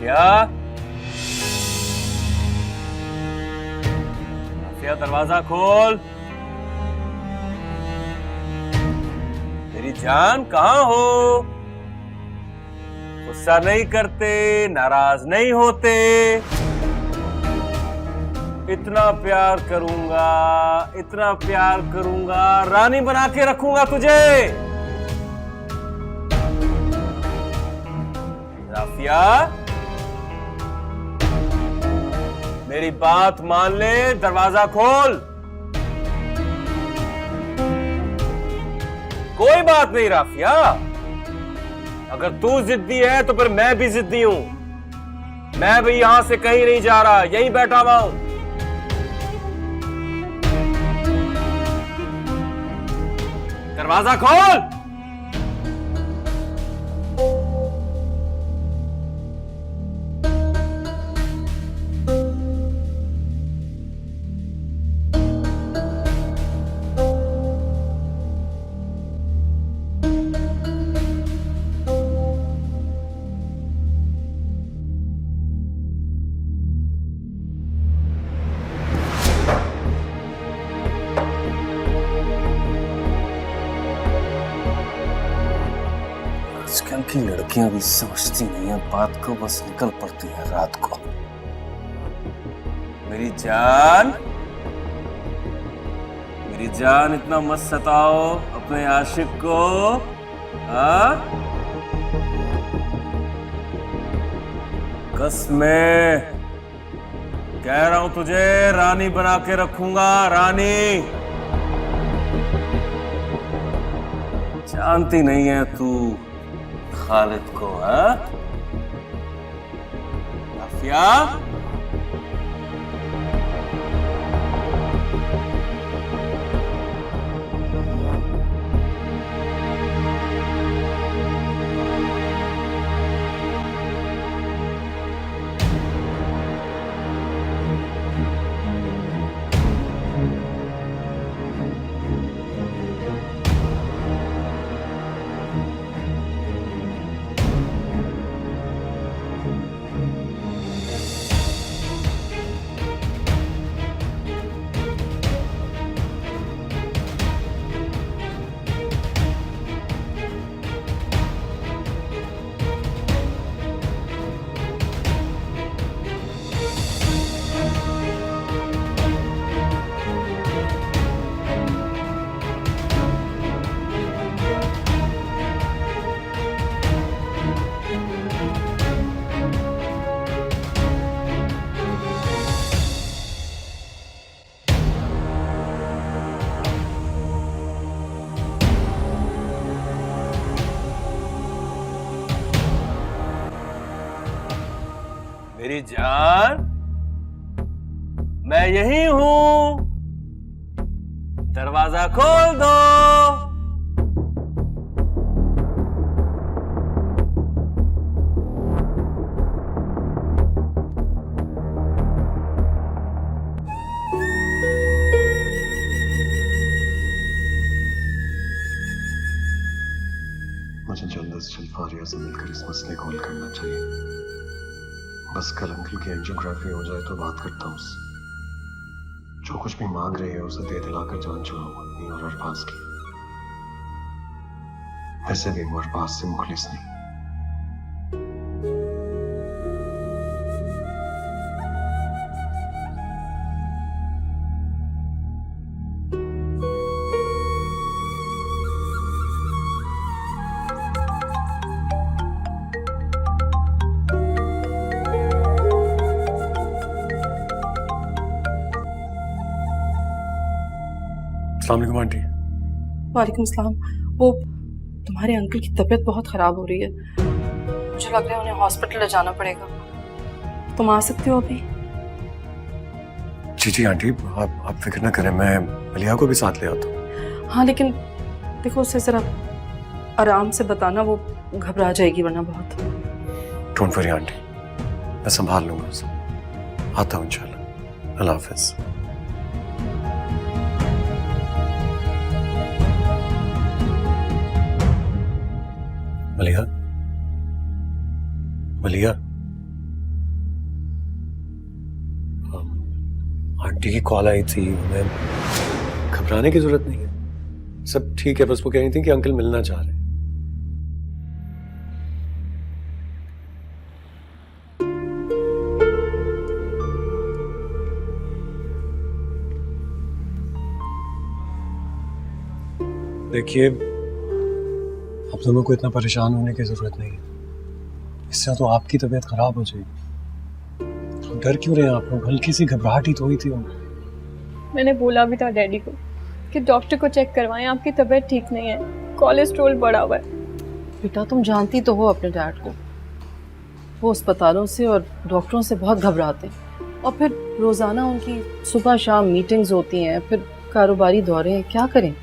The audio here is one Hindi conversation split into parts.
आफिया, आफिया दरवाजा खोल। मेरी जान कहाँ हो? गुस्सा नहीं करते, नाराज नहीं होते। इतना प्यार करूंगा, इतना प्यार करूंगा, रानी बना के रखूंगा तुझे। राफिया, मेरी बात मान ले, दरवाजा खोल। कोई बात नहीं राफिया, अगर तू जिद्दी है तो फिर मैं भी जिद्दी हूं। मैं भी यहां से कहीं नहीं जा रहा, यहीं बैठा हुआ हूं। दरवाजा खोल। आजकल की लड़कियां भी समझती नहीं है बात को, बस निकल पड़ती है रात को। मेरी जान, मेरी जान, इतना मत सताओ अपने आशिक को। कसमें कह रहा हूं तुझे, रानी बना के रखूंगा, रानी। जानती नहीं है तू खालिद को? आफिया, मेरी जान, मैं यही हूं, दरवाजा खोल दो। मुझे जल्द से जल्द फारिया से मिलकर इस मसले को हल करना चाहिए। बस कल अंकल की एंजियोग्राफी हो जाए तो बात करता हूँ उससे। जो कुछ भी मांग रही है उसे दे दिलाकर जान छुड़ाऊंगा अपनी और अरबाज की। ऐसे भी वो अरबाज से मुखलिस नहीं। अस्सलाम वालेकुम आंटी। वालेकुम सलाम। वो तुम्हारे अंकल की तबीयत बहुत ख़राब हो रही है, मुझे लग रहा है उन्हें हॉस्पिटल ले जाना पड़ेगा। तुम आ सकते हो अभी? जी जी आंटी, आप फिक्र ना करें, मैं मलिहा को भी साथ ले आता हूँ। हाँ लेकिन देखो उसे ज़रा आराम से बताना, वो घबरा जाएगी वरना बहुत। डोंट वरी आंटी, मैं संभाल लूंगा उसे। आता हूँ इंशाल्लाह। अल्लाह हाफिज। मलिहा, मलिहा, आंटी की कॉल आई थी, मैं घबराने की जरूरत नहीं है, सब ठीक है। बस वो कह रही थी कि अंकल मिलना चाह रहे हैं। देखिए, आप दोनों को इतना परेशान होने की जरूरत नहीं है, इससे तो आपकी तबीयत खराब हो जाएगी। तो डर क्यों रहे हैं आप लोग? हल्की सी घबराहट ही तो हुई थी उनको। मैंने बोला भी था डैडी को कि डॉक्टर को चेक करवाएं, आपकी तबीयत ठीक नहीं है, कोलेस्ट्रॉल बढ़ा हुआ है। बेटा तुम जानती तो हो अपने डैड को, वो अस्पतालों से और डॉक्टरों से बहुत घबराते हैं, और फिर रोज़ाना उनकी सुबह शाम मीटिंग्स होती हैं, फिर कारोबारी दौरे हैं। क्या करें?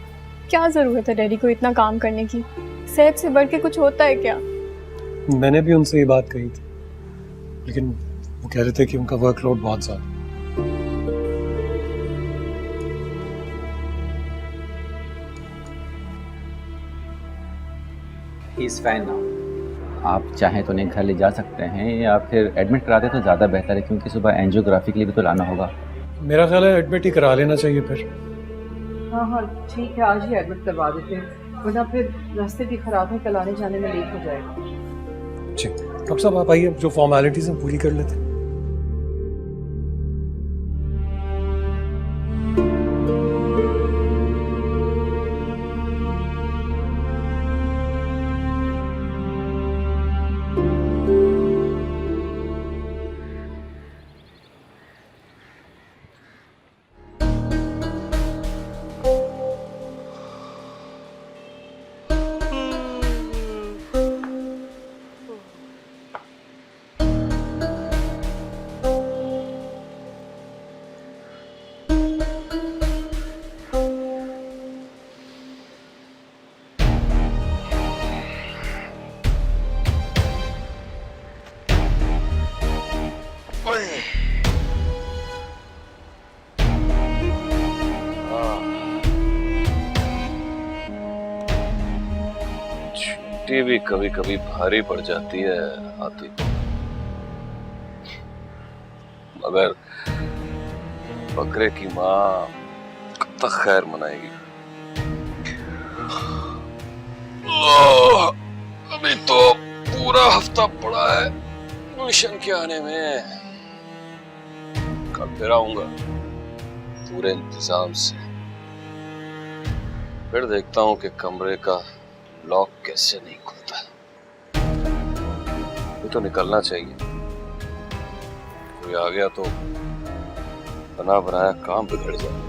क्या ज़रूरत है डैडी को इतना काम करने की? सेहत से बढ़ के कुछ होता है क्या? मैंने भी उनसे ये बात कही थी, लेकिन वो कह रहे थे कि उनका वर्कलोड बहुत ज्यादा है। He is fine now. आप चाहें तो उन्हें घर ले जा सकते हैं या फिर एडमिट करा दें तो ज़्यादा बेहतर है, क्योंकि सुबह एंजियोग्राफी के लिए भी तो लाना होगा। मेरा ख्याल है एडमिट ही करा लेना चाहिए फिर। हाँ हाँ ठीक है, आज ही एडमिट करवा देते हैं, वरना फिर रास्ते भी खराब है, कल आने जाने में लेट हो जाएगा। ठीक, डॉक्टर साहब आप आइए, जो फॉर्मेलिटीज हैं पूरी कर लेते हैं। छुट्टी भी कभी कभी भारी पड़ जाती है हाथी, मगर बकरे की माँ कब तक खैर मनाएगी। अभी तो पूरा हफ्ता पड़ा है मिशन के आने में, कल फिर आऊंगा पूरे इंतजाम से। फिर देखता हूं कि कमरे का लॉक कैसे नहीं खुलता। ये तो निकलना चाहिए, कोई आ गया तो बना बनाया काम बिगड़ जाए।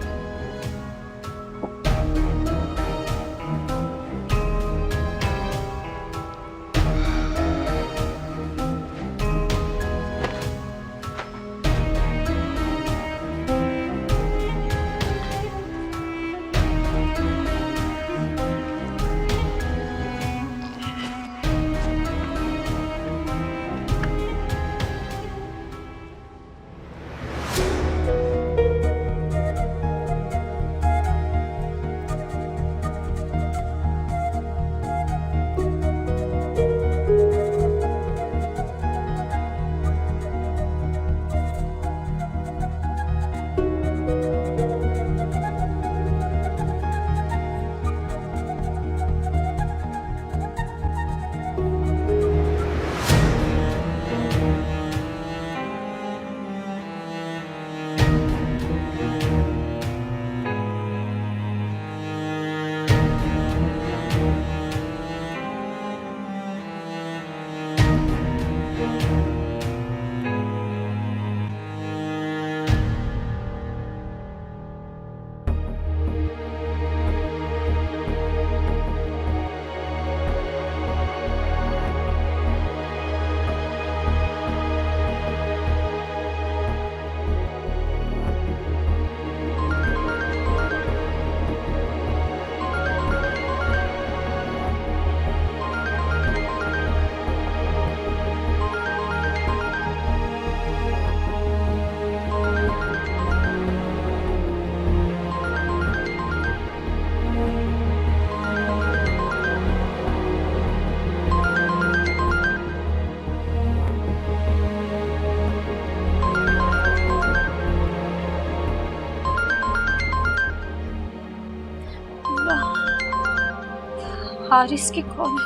हारिस की कॉल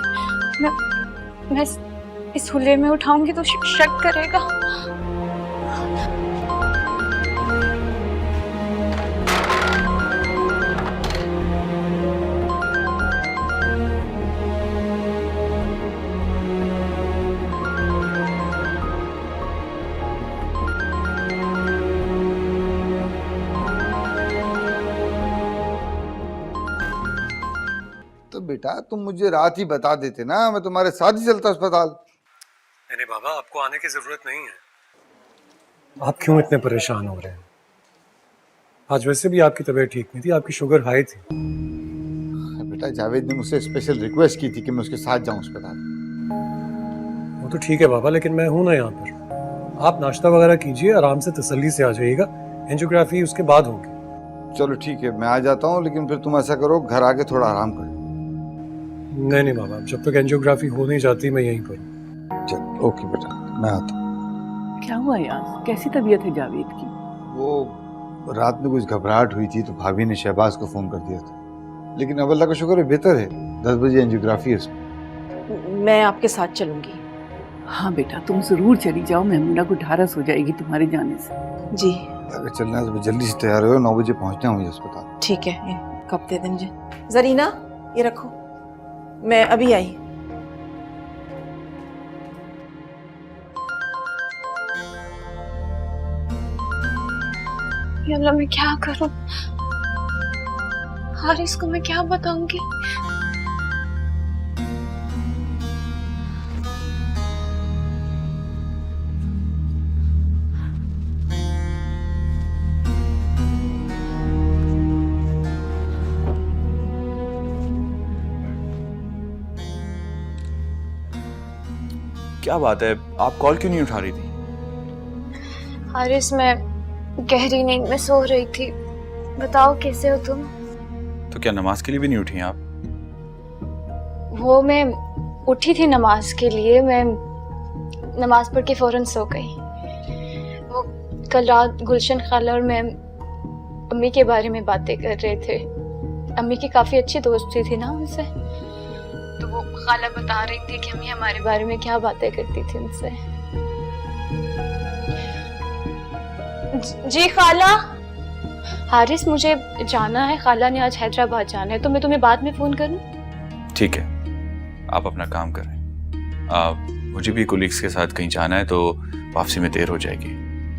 है। मैं इस हुल्ले में उठाऊंगी तो शक करेगा। तो बेटा तुम मुझे रात ही बता देते ना, मैं तुम्हारे साथ ही चलता अस्पताल। नहीं बाबा, आपको आने की जरूरत नहीं है। आप क्यों इतने परेशान हो रहे हैं? आज वैसे भी आपकी तबीयत ठीक नहीं थी, आपकी शुगर हाई थी। बेटा जावेद ने मुझसे स्पेशल रिक्वेस्ट की थी कि मैं उसके साथ जाऊं अस्पताल। वो तो ठीक है बाबा, लेकिन मैं हूं ना यहाँ पर। आप नाश्ता वगैरह कीजिए, आराम से तसल्ली से आ जाइएगा। एंजियोग्राफी उसके बाद होगी। चलो ठीक है, मैं आ जाता हूँ, लेकिन फिर तुम ऐसा करो, घर आके थोड़ा आराम कर लो। नहीं बाबा, जब तक एंजियोग्राफी हो नहीं जाती मैं यहीं पर हूँ। चल ओके बेटा, मैं आता हूँ। क्या हुआ यार, कैसी तबीयत है जावेद की? वो रात में कुछ घबराहट हुई थी तो भाभी ने शहबाज को फोन कर दिया था, लेकिन अब अल्लाह का शुक्र है बेहतर है। 10 बजे एंजियोग्राफी है उसमें। मैं आपके साथ चलूंगी। हाँ बेटा, तुम जरूर चली जाओ, मेमूना को ढारस हो जाएगी तुम्हारे जाने से। जी अगर चलना है तो जल्दी से तैयार हो, 9 बजे पहुंचना है मुझे अस्पताल। ठीक है, ये कब दे दें मुझे? जरीना ये रखो, मैं अभी आई। या अल्लाह, मैं क्या करूं? हारिस को मैं क्या बताऊंगी? क्या बात है, आप कॉल क्यों नहीं उठा रही थी? हारिस, मैं गहरी नींद में सो रही थी। बताओ कैसे हो तुम? तो क्या नमाज के लिए भी नहीं उठी आप? वो मैं उठी थी नमाज के लिए, मैं नमाज पढ़ के फौरन सो गई। वो कल रात गुलशन खाला और मैं अम्मी के बारे में बातें कर रहे थे। अम्मी की काफ़ी अच्छी दोस्ती थी ना उनसे, तो वो खाला बता रही थी कि अम्मी हमारे बारे में क्या बातें करती थी उनसे। जी खाला। हारिस, मुझे जाना है, खाला ने आज हैदराबाद जाना है, तो मैं तुम्हें बाद में फ़ोन करूं? ठीक है, आप अपना काम करें। मुझे भी कोलीग्स के साथ कहीं जाना है, तो वापसी में देर हो जाएगी,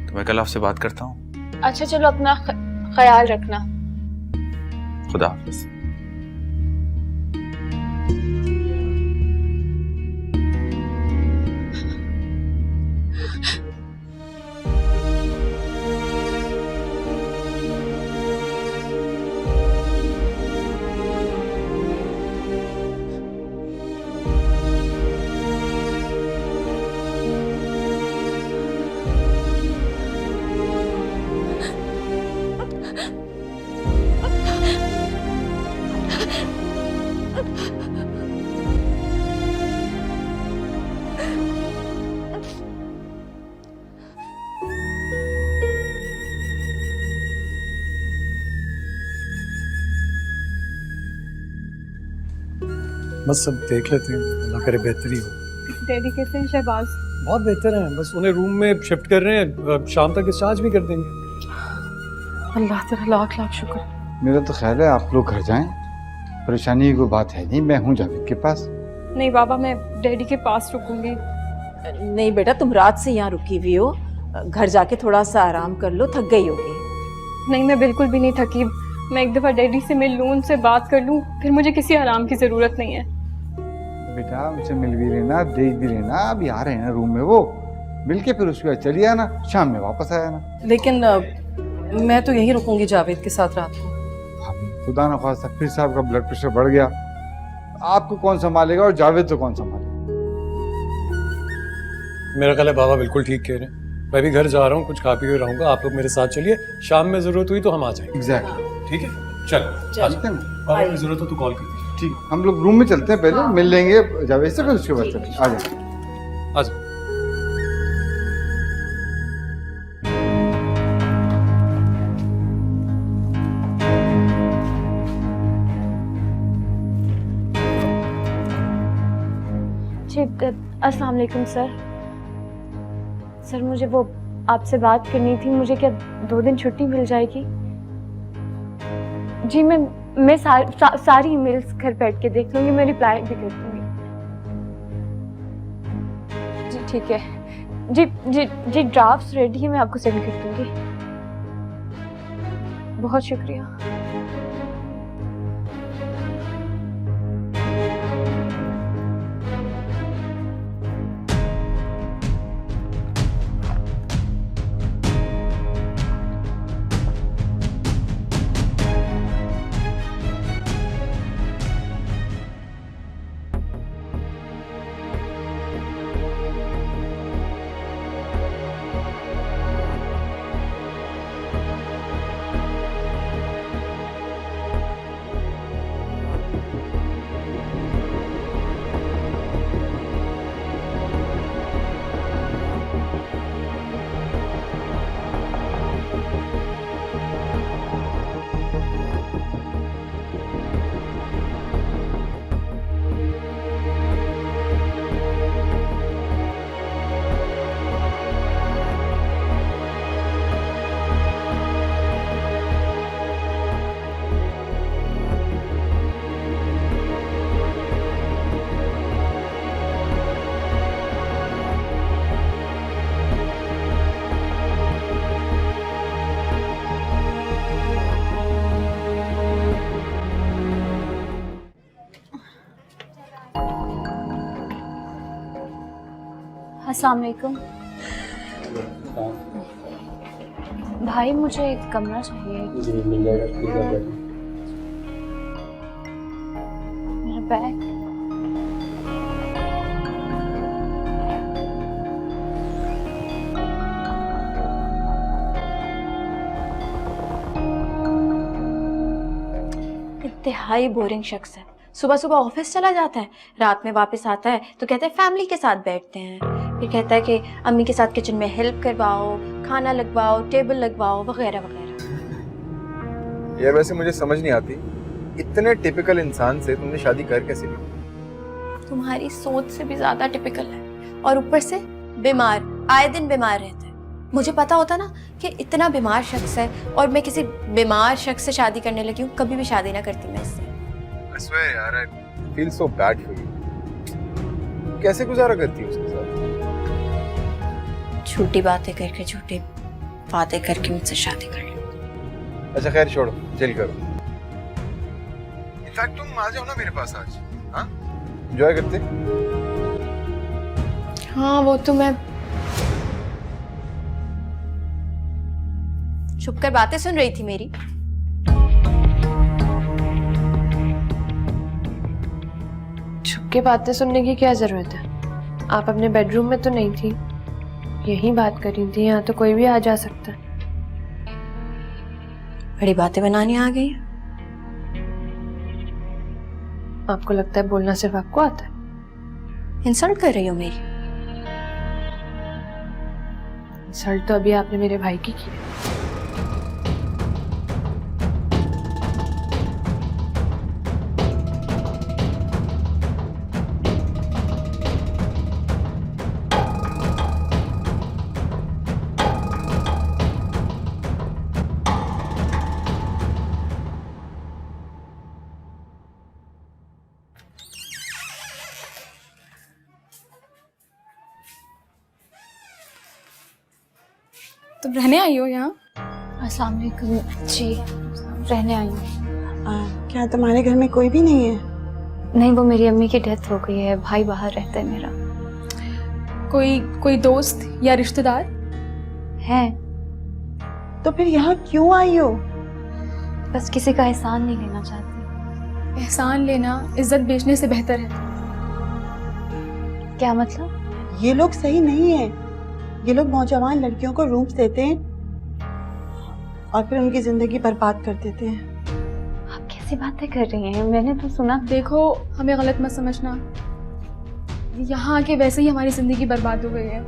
तो मैं कल आपसे बात करता हूँ। अच्छा चलो, अपना ख्याल रखना। खुदा हाफिज। बस सब देख लेते हैं, अल्लाह करे बेहतरी हो। डैडी कैसे हैं शहबाज? बहुत बेहतर है, बस उन्हें रूम में शिफ्ट कर रहे हैं, शाम तक डिस्चार्ज भी कर देंगे। अल्लाह तेरा लाख लाख शुक्र। मेरा तो ख्याल है आप लोग घर जाएं, परेशानी की कोई बात है नहीं, मैं हूँ जावेद के पास। नहीं बाबा, मैं डैडी के पास रुकूंगी। नहीं बेटा, तुम रात से यहाँ रुकी हुई हो, घर जाके थोड़ा सा आराम कर लो, थक गई होगी। नहीं, मैं बिल्कुल भी नहीं थकी। मैं एक दफ़ा डैडी से मिल लूँ, उनसे बात कर लूँ, फिर मुझे किसी आराम की ज़रूरत नहीं है। बेटा उनसे मिल भी लेना, देख भी लेना, अभी आ रहे हैं ना रूम में, वो मिल के फिर उसके बाद चलिए आना, शाम में वापस आया ना। लेकिन मैं तो यहीं रुकूंगी जावेद के साथ रात को। खुदा ना खास्ता फिर साहब का ब्लड प्रेशर बढ़ गया, आपको कौन संभालेगा और जावेद तो कौन संभालेगा? मेरा ख्याल है बाबा बिल्कुल ठीक कह रहे हैं। मैं भी घर जा रहा हूँ, कुछ खा पी के रहूंगा, आप लोग मेरे साथ चलिए, शाम में जरूरत हुई तो हम आ जाएंगे। एग्जैक्टली, ठीक है, चलो चलते हैं। बाबा की जरूरत हो तो कॉल कीजिए। ठीक, हम लोग रूम में चलते हैं, पहले मिल लेंगे जावेद से, फिर उसके बाद चलते हैं। आ जाए, आ जाओ। जी अस्सलाम वालेकुम सर। सर मुझे वो आपसे बात करनी थी, मुझे क्या 2 दिन छुट्टी मिल जाएगी? जी मैं सारी ईमेल्स घर बैठ के देख लूँगी, मैं रिप्लाई भी कर दूँगी। जी ठीक है। जी ड्राफ्ट्स रेडी है, मैं आपको सेंड कर दूँगी। बहुत शुक्रिया। अस्सलाम वालेकुम भाई, मुझे एक कमरा चाहिए। जी मिल जाएगा। मेरा बैग। इंतहाई बोरिंग शख्स है। सुबह सुबह ऑफिस चला जाता है, रात में वापस आता है तो कहता है फैमिली के साथ बैठते हैं, फिर कहता है कि अम्मी के साथ किचन में हेल्प करवाओ, खाना लगवाओ, टेबल लगवाओ, वगैरह वगैरह। यार वैसे मुझे समझ नहीं आती, इतने टिपिकल इंसान से तुमने शादी कर कैसे ली? तुम्हारी सोच से भी ज्यादा टिपिकल है, और ऊपर से बीमार, आए दिन बीमार रहता है। मुझे पता होता ना कि इतना बीमार शख्स है और मैं किसी बीमार शख्स से शादी करने लगी हूँ, कभी भी शादी ना करती मैं इससे। I swear यार, I feel so bad for you. कैसे गुजारा करती है उसके साथ? झूठी बातें करके, झूठे वादे करके मुझसे शादी कर ली। अच्छा खैर छोड़ो, चिल करो। इनफैक्ट तुम आ जाओ ना मेरे पास आज, हाँ? एंजॉय करते? हाँ वो तो मैं छुप कर बातें सुन रही थी मेरी। छुप के बातें सुनने की क्या जरूरत है? आप अपने बेडरूम में तो नहीं थी, यहीं बात कर रही थी, यहाँ तो कोई भी आ जा सकता है। बड़ी बातें बनाने आ गई। आपको लगता है बोलना सिर्फ आपको आता है? इंसल्ट कर रही हो मेरी? इंसल्ट तो अभी आपने मेरे भाई की है। तुम रहने आई हो यहाँ? अस्सलाम वालेकुम जी, रहने आई हूँ। क्या तुम्हारे घर में कोई भी नहीं है? नहीं, वो मेरी अम्मी की डेथ हो गई है, भाई बाहर रहता है मेरा। कोई दोस्त या रिश्तेदार है? तो फिर यहाँ क्यों आई हो? बस किसी का एहसान नहीं लेना चाहती। एहसान लेना इज्जत बेचने से बेहतर है। क्या मतलब? ये लोग सही नहीं है। ये लोग नौजवान लड़कियों को रूम्स देते हैं और फिर उनकी जिंदगी बर्बाद कर देते हैं। आप कैसी बातें कर रही हैं? मैंने तो सुना। देखो, हमें गलत मत समझना, यहाँ आके वैसे ही हमारी जिंदगी बर्बाद हो गई है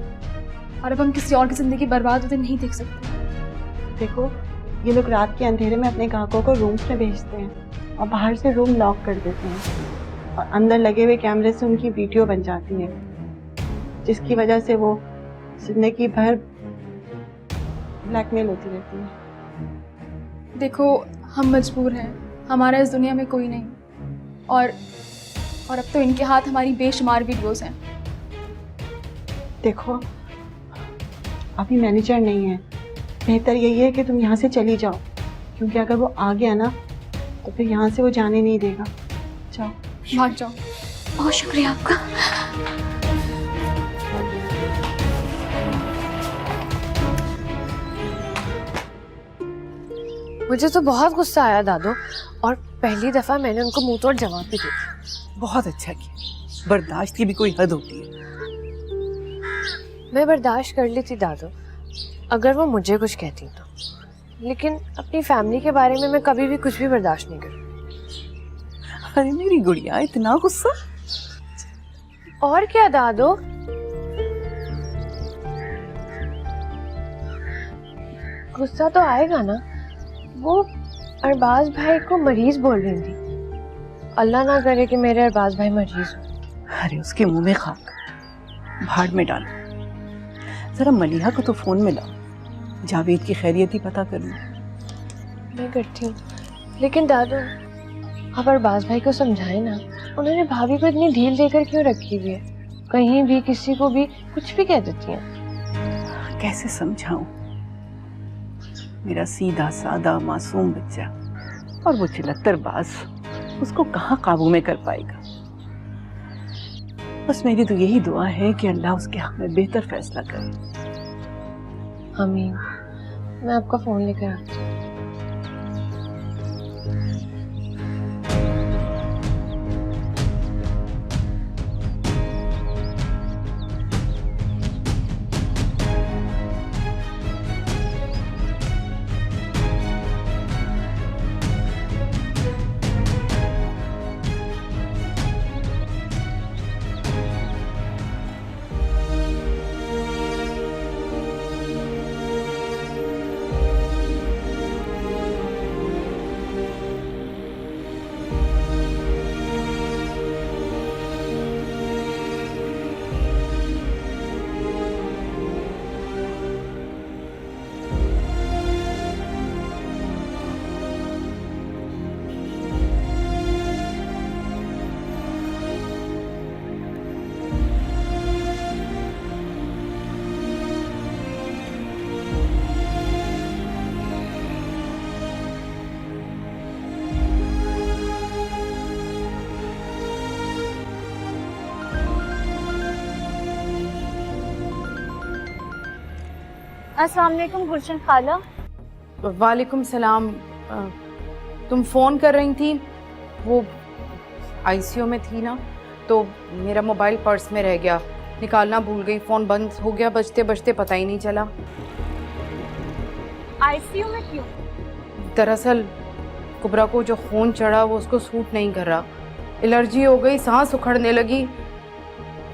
और अब हम किसी और की जिंदगी बर्बाद होते नहीं देख सकते। देखो, ये लोग रात के अंधेरे में अपने ग्राहकों को रूम्स में भेजते हैं और बाहर से रूम लॉक कर देते हैं। और अंदर लगे हुए कैमरे से उनकी वीडियो बन जाती है, जिसकी वजह से वो जिंदगी भर ब्लैकमेल होती रहती है। देखो, हम मजबूर हैं, हमारा इस दुनिया में कोई नहीं, और अब तो इनके हाथ हमारी बेशुमार वीडियोस हैं। देखो, अभी मैनेजर नहीं है, बेहतर यही है कि तुम यहाँ से चली जाओ, क्योंकि अगर वो आ गया ना तो फिर यहाँ से वो जाने नहीं देगा। जाओ, भाग जाओ। बहुत शुक्रिया आपका। मुझे तो बहुत गुस्सा आया दादू, और पहली दफा मैंने उनको मुंह तोड़ जवाब भी दिया। बहुत अच्छा किया, बर्दाश्त की भी कोई हद होती है। मैं बर्दाश्त कर ली थी दादू, अगर वो मुझे कुछ कहती तो, लेकिन अपनी फैमिली के बारे में मैं कभी भी कुछ भी बर्दाश्त नहीं करूँ। अरे मेरी गुड़िया, इतना गुस्सा? और क्या दादू, गुस्सा तो आएगा ना। वो अरबाज भाई को मरीज बोल रही थी, अल्लाह ना करे कि मेरे अरबाज भाई मरीज हो। अरे उसके मुंह में खाक, भाड़ में डालो। जरा मलिहा को तो फोन में लाओ, जावेद की खैरियत ही पता कर लो। मैं करती हूँ, लेकिन दादू आप अरबाज भाई को समझाए ना, उन्होंने भाभी को इतनी ढील देकर क्यों रखी हुई है? कहीं भी किसी को भी कुछ भी कह देती हैं। कैसे समझाऊं? मेरा सीधा सादा मासूम बच्चा, और वो चिलत्तरबाज, उसको कहाँ काबू में कर पाएगा? बस मेरी तो यही दुआ है कि अल्लाह उसके हक में बेहतर फैसला करे। आमीन। मैं आपका फोन लेकर आती हूँ। अस्सलाम वालेकुम गुलशन खाला। वालेकुम सलाम। तुम फ़ोन कर रही थी? वो आईसीयू में थी ना, तो मेरा मोबाइल पर्स में रह गया, निकालना भूल गई, फ़ोन बंद हो गया, बजते बजते पता ही नहीं चला। आईसीयू में क्यों? दरअसल कुबरा को जो खून चढ़ा वो उसको सूट नहीं कर रहा, एलर्जी हो गई, सांस उखड़ने लगी,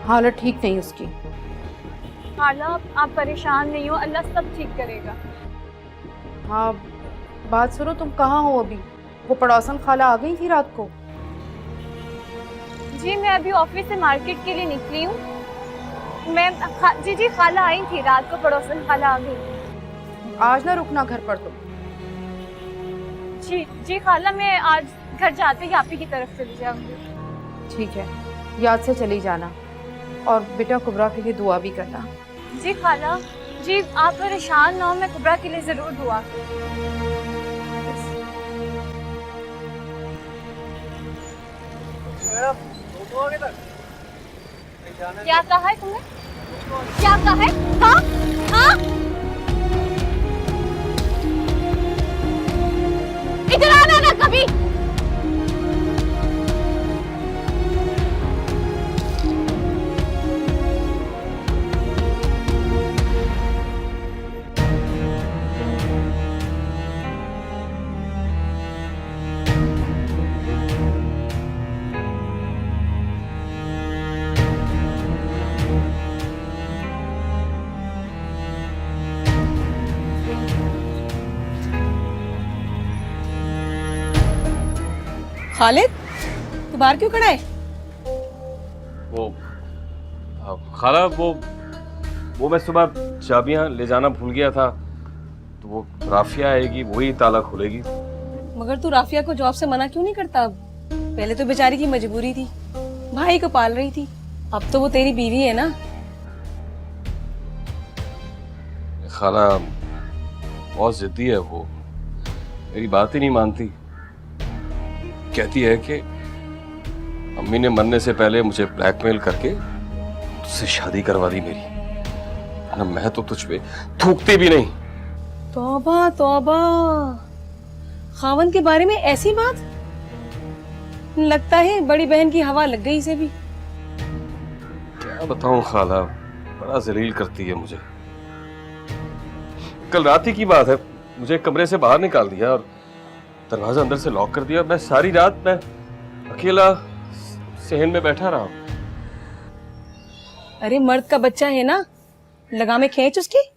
हालत ठीक नहीं उसकी। खाला आप परेशान नहीं हो, अल्लाह सब ठीक करेगा। हाँ, बात सुनो, तुम कहाँ हो अभी? वो पड़ोसन खाला आ गई थी रात को? जी मैं अभी ऑफिस से मार्केट के लिए निकली हूँ। मैं जी खाला आई थी रात को, पड़ोसन खाला आ गई। आज ना रुकना घर पर तुम। जी खाला, मैं आज घर जाते ही आप ही की तरफ चली जाऊंगी। ठीक है, याद से चली जाना, और बेटा कुबरा के लिए दुआ भी करना। जी खाला, जी आप परेशान ना हो, मैं कुबरा के लिए जरूर दुआ क्या कहा है तुमने? क्या कहा है? हाँ हाँ, इधर आना ना कभी। खालिद, तू बाहर क्यों खड़ा है? वो खाला वो मैं सुबह चाबियां ले जाना भूल गया था, तो वो राफिया आएगी, वही ताला खोलेगी। मगर तू राफिया को जॉब से मना क्यों नहीं करता? पहले तो बेचारी की मजबूरी थी, भाई को पाल रही थी, अब तो वो तेरी बीवी है ना। खाला बहुत जिद्दी है वो, मेरी बात ही नहीं मानती। कहती है कि अम्मी ने मरने से पहले मुझे ब्लैकमेल करके तुझसे शादी करवा दी मेरी, ना मैं तो तुझ पे थूकती भी नहीं। तौबा तौबा, खावन के बारे में ऐसी बात? लगता है बड़ी बहन की हवा लग गई इसे भी। क्या बताऊं खाला, बड़ा जलील करती है मुझे। कल रात ही की बात है, मुझे कमरे से बाहर निकाल दिया और दरवाजा अंदर से लॉक कर दिया। मैं सारी रात मैं अकेला सहन में बैठा रहा। अरे मर्द का बच्चा है ना, लगामे खींच उसकी।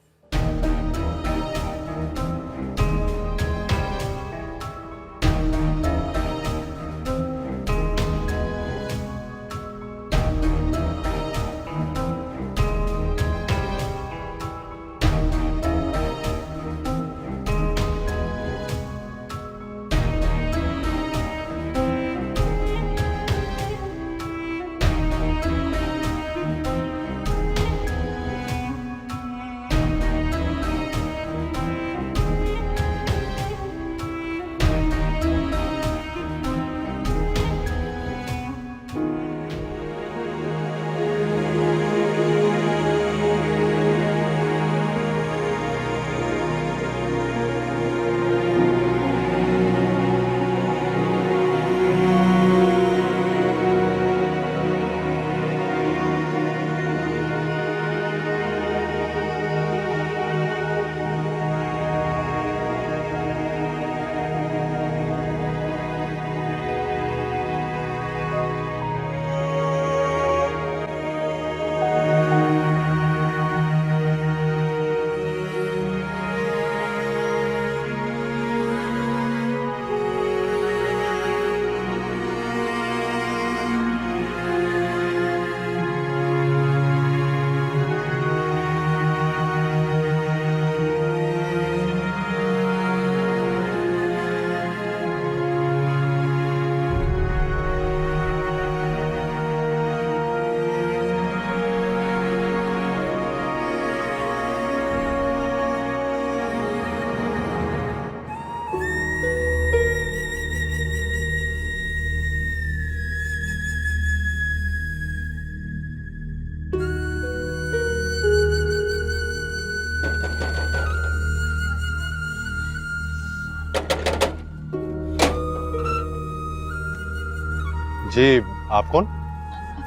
जी, आप कौन?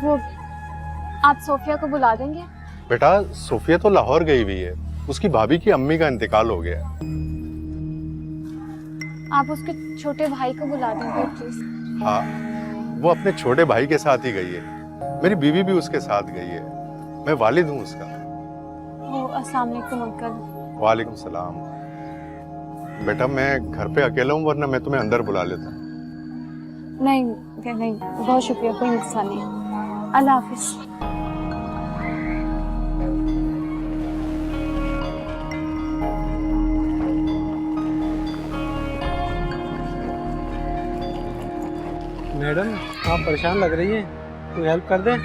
वो आप सोफिया को बुला देंगे? बेटा, सोफिया तो लाहौर गई हुई है, उसकी भाभी की अम्मी का इंतकाल हो गया। आप उसके छोटे भाई को बुला देंगे प्लीज। हाँ, वो अपने छोटे भाई के साथ ही गई है, मेरी बीवी भी उसके साथ गई है, मैं वालिद हूँ उसका। अस्सलाम वालेकुम अंकल। वालेकुम सलाम। बेटा, मैं घर पे अकेला हूँ, वरना मैं तुम्हें अंदर बुला लेता। नहीं नहीं, बहुत शुक्रिया, कोई नुकसान नहीं। अल्लाह हाफिज। मैडम, आप परेशान लग रही हैं, कोई हेल्प कर दें?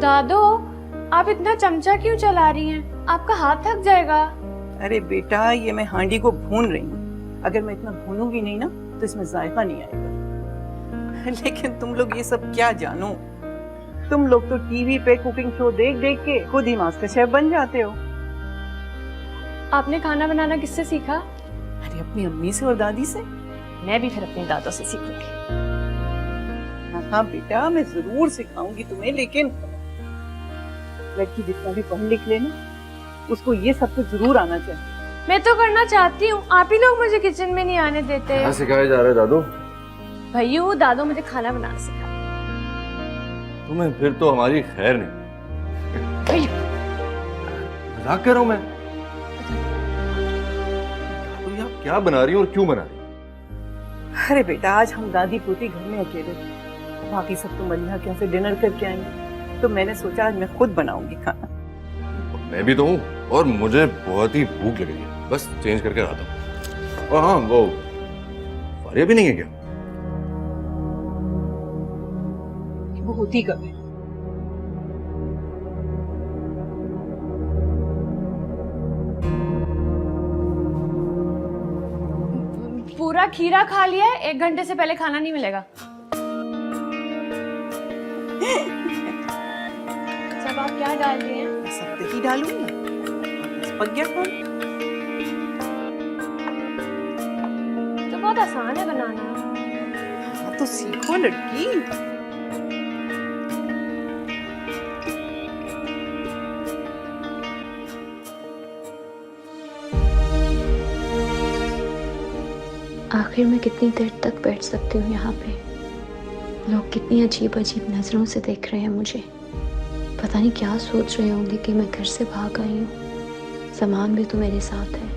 दादो, आप इतना चमचा क्यों चला रही हैं? आपका हाथ थक जाएगा। अरे बेटा, ये मैं हांडी को भून रही हूँ, अगर मैं इतना भूनूंगी नहीं ना तो इसमें जायका नहीं आएगा। लेकिन तुम लोग ये सब क्या जानो, तुम लोग तो टीवी पे कुकिंग शो देख देख के खुद ही मास्टर शेफ बन जाते हो। आपने खाना बनाना किससे सीखा? अरे अपनी अम्मी से और दादी से। मैं भी फिर अपनी दादों से सीखूंगी। हाँ बेटा, मैं जरूर सिखाऊंगी तुम्हें, लेकिन लड़की जितना भी पढ़ लिख लेना, उसको ये सब तो जरूर आना चाहिए। मैं तो करना चाहती हूँ, आप ही लोग मुझे किचन में नहीं आने देते। क्या सिखाया जा रहा है दादू? भैया, दादो मुझे खाना बनाना सिखा। तुम्हें फिर तो हमारी खैर नहीं। मजाक कर रहा हूं मैं। तो आप क्या बना रही हो और क्यों बना रही हो? अरे बेटा, आज हम दादी पोती घर में अकेले थे, बाकी सब तो मलिहा के यहाँ से डिनर करके आएंगे, तो मैंने सोचा आज मैं खुद बनाऊंगी खाना। मैं भी तो हूँ और मुझे बहुत ही भूख लग रही है, बस चेंज करके आता हूँ। और हाँ, वो फारिया भी नहीं है क्या? वो होती कब है? पूरा खीरा खा लिया है, 1 घंटे से पहले खाना नहीं मिलेगा। सब आप क्या डाल रही हैं? सब दही डालूंगी, बस पक गया खाना। तो बहुत आसान है बनाना। हाँ तो सीखो लड़की। आखिर मैं कितनी देर तक बैठ सकती हूँ यहाँ पे? लोग कितनी अजीब अजीब नज़रों से देख रहे हैं मुझे। पता नहीं क्या सोच रहे होंगे कि मैं घर से भाग आई हूँ, सामान भी तो मेरे साथ है।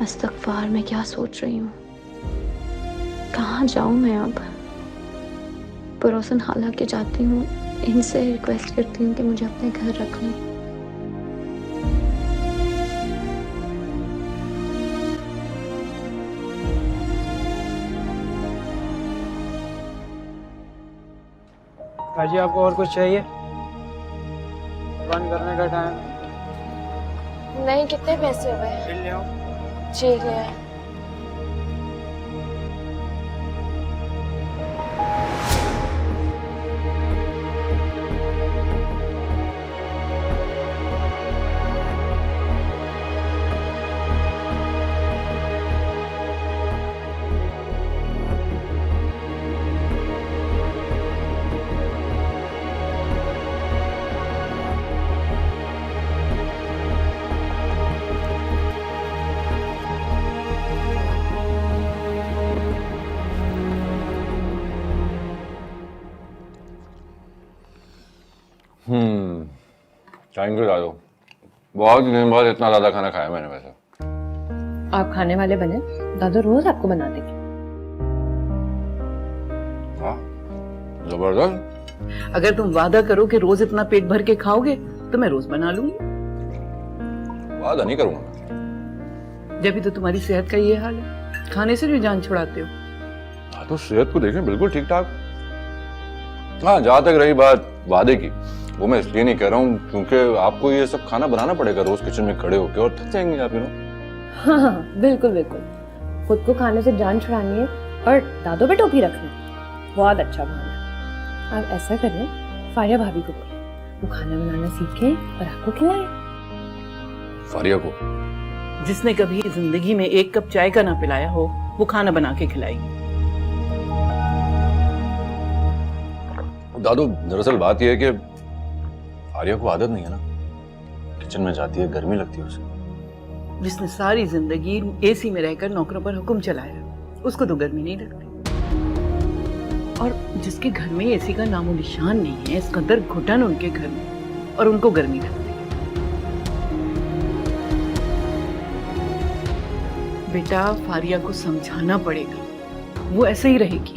अस्तगफार, मैं क्या सोच रही हूँ? कहाँ जाऊँ मैं अब? पड़ोसन खाला के जाती हूँ, इनसे रिक्वेस्ट करती हूँ कि मुझे अपने घर रख लें। काजी, आपको और कुछ चाहिए? बंद करने का टाइम। नहीं, कितने पैसे हुए? बिल ले आओ। जी ले आए। थैंक यू दादू, बहुत दिन बाद इतना ज्यादा खाना खाया मैंने। वैसे आप खाने वाले बने, दादू रोज आपको बना देंगे। हाँ, जबरदस्त। अगर तुम वादा करो कि रोज इतना पेट भर के खाओगे तो मैं रोज बना लूंगी। वादा नहीं करूंगा। जब भी तो तुम्हारी सेहत का ये हाल है, खाने से भी जान छुड़ाते हो। हाँ तो सेहत को देखें, बिल्कुल ठीक ठाक। हाँ, जहाँ तक रही बात वादे की, वो मैं इसलिए नहीं कह रहा हूँ क्योंकि आपको ये सब खाना बनाना पड़ेगा रोज किचन में खड़े होकर, और थक जाएंगे आप। हाँ, बिल्कुल बिल्कुल। खुद को खाने से जान छुड़ानी है और दादू पे टोपी रखनी है। बहुत अच्छा बहाना। आप ऐसा करें, फारिया भाभी को बोलें, वो खाना बनाना सीखे और आपको खिलाए। फारिया को? जिसने कभी जिंदगी में 1 कप चाय का ना पिलाया हो, वो खाना बना के खिलाएगी। दादू, दरअसल बात यह है कि फारिया को आदत नहीं है ना, किचन में जाती है, गर्मी लगती है उसे। जिसने सारी जिंदगी एसी में रहकर नौकरों पर हुक्म चलाया, उसको तो गर्मी नहीं लगती। और जिसके घर में एसी का नामो निशान नहीं है, इस कदर घुटन उनके घर में, और उनको गर्मी लगती है। बेटा, फारिया को समझाना पड़ेगा, वो ऐसे ही रहेगी।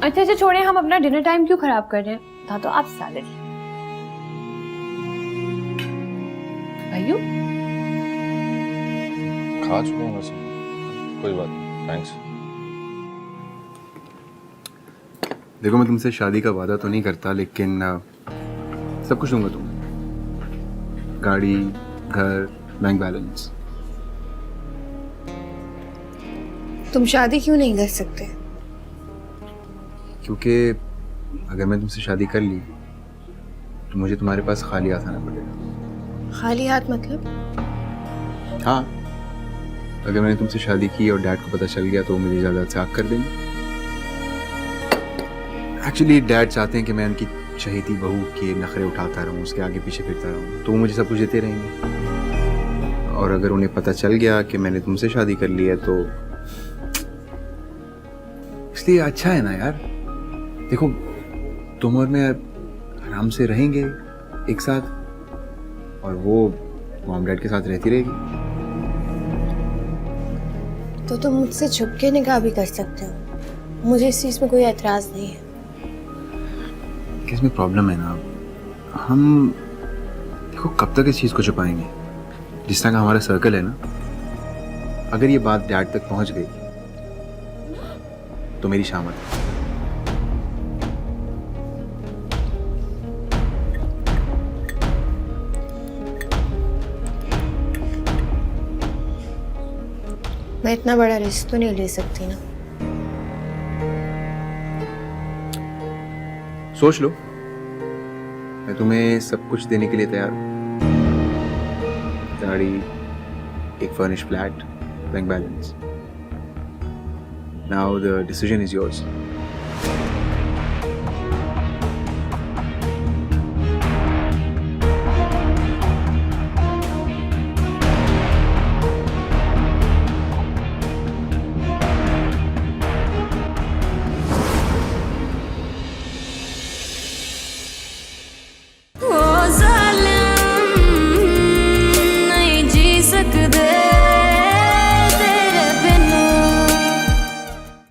अच्छा छोड़े, हम अपना डिनर टाइम क्यों खराब कर रहे हैं? दादू आप सैलेड भाइयों खा चुका हूँ वैसे, कोई बात नहीं, थैंक्स। देखो, मैं तुमसे शादी का वादा तो नहीं करता, लेकिन सब कुछ दूंगा तुम्हें। गाड़ी, घर, बैंक बैलेंस। तुम शादी क्यों नहीं कर सकते? क्योंकि अगर मैं तुमसे शादी कर ली तो मुझे तुम्हारे पास खाली हाथ आना पड़ेगा। खाली हाथ मतलब? हाँ, अगर मैंने तुमसे शादी की और डैड को पता चल गया तो वो मुझे ज़्यादा साक कर देंगे। एक्चुअली डैड चाहते हैं कि मैं उनकी चहेती बहू के नखरे उठाता रहूँ, उसके आगे पीछे फिरता रहूँ, तो वो मुझे सब कुछ देते रहेंगे। और अगर उन्हें पता चल गया कि मैंने तुमसे शादी कर ली है तो इसलिए अच्छा है ना यार। देखो, तुम और मैं आराम से रहेंगे एक साथ, और वो मॉम डैड के साथ रहती रहेगी। तो तुम मुझसे छुप के निकाह भी कर सकते हो, मुझे इस चीज़ में कोई एतराज़ नहीं है। इसमें प्रॉब्लम है ना, हम देखो कब तक इस चीज़ को छुपाएंगे। जिस तरह का हमारा सर्कल है ना, अगर ये बात डैड तक पहुंच गई तो मेरी शामत है। मैं इतना बड़ा रिस्क तो नहीं ले सकती ना। सोच लो, मैं तुम्हें सब कुछ देने के लिए तैयार हूँ। गाड़ी, एक furnished flat, bank balance. Now the decision is yours.